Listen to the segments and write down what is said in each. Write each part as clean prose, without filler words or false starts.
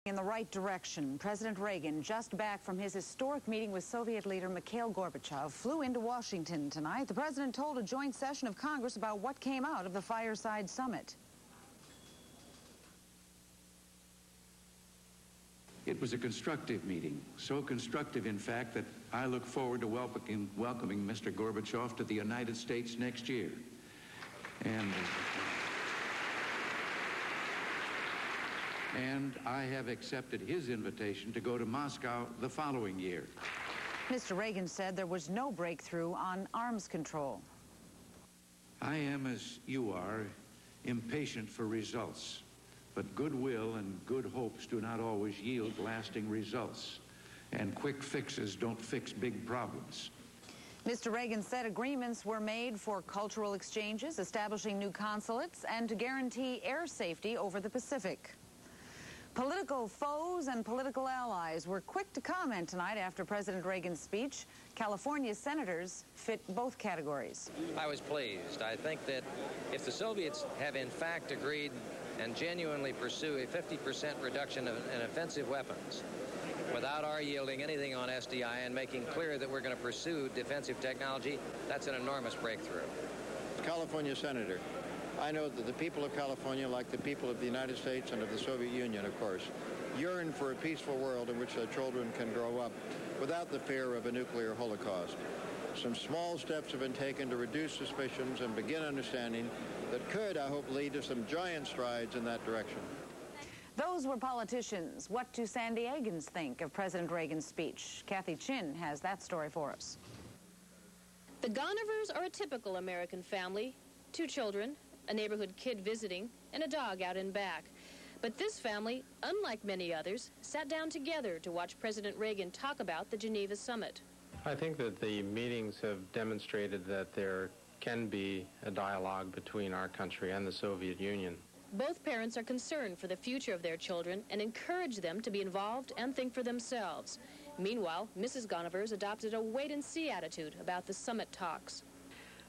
In the right direction. President Reagan, just back from his historic meeting with Soviet leader Mikhail Gorbachev, flew into Washington tonight. The president told a joint session of Congress about what came out of the Fireside Summit. It was a constructive meeting, so constructive, in fact, that I look forward to welcoming Mr. Gorbachev to the United States next year. And I have accepted his invitation to go to Moscow the following year. Mr. Reagan said there was no breakthrough on arms control. I am, as you are, impatient for results. But goodwill and good hopes do not always yield lasting results. And quick fixes don't fix big problems. Mr. Reagan said agreements were made for cultural exchanges, establishing new consulates, and to guarantee air safety over the Pacific. Political foes and political allies were quick to comment tonight after President Reagan's speech. California senators fit both categories. I was pleased. I think that if the Soviets have in fact agreed and genuinely pursue a 50% reduction in offensive weapons without our yielding anything on SDI and making clear that we're going to pursue defensive technology, that's an enormous breakthrough. California senator. I know that the people of California, like the people of the United States and of the Soviet Union, of course, yearn for a peaceful world in which their children can grow up without the fear of a nuclear holocaust. Some small steps have been taken to reduce suspicions and begin understanding that could, I hope, lead to some giant strides in that direction. Those were politicians. What do San Diegans think of President Reagan's speech? Kathy Chin has that story for us. The Gonovers are a typical American family. 2 children, a neighborhood kid visiting, and a dog out and back. But this family, unlike many others, sat down together to watch President Reagan talk about the Geneva summit. I think that the meetings have demonstrated that there can be a dialogue between our country and the Soviet Union. Both parents are concerned for the future of their children and encourage them to be involved and think for themselves. Meanwhile, Mrs. Gonovers adopted a wait-and-see attitude about the summit talks.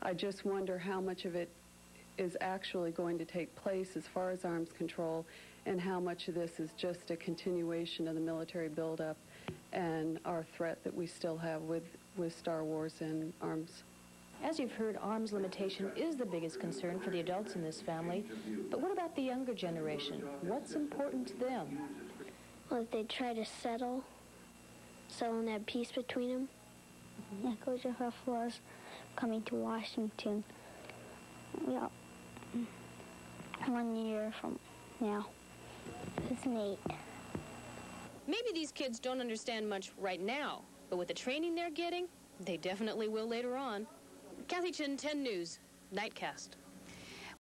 I just wonder how much of it is actually going to take place as far as arms control, and how much of this is just a continuation of the military buildup and our threat that we still have with Star Wars and arms. As you've heard, arms limitation is the biggest concern for the adults in this family. But what about the younger generation? What's important to them? Well, if they try to settle and have peace between them. Like Gorbachev was coming to Washington. Yeah. 1 year from now. It's Nate. Maybe these kids don't understand much right now, but with the training they're getting, they definitely will later on. Kathy Chin, 10 News, Nightcast.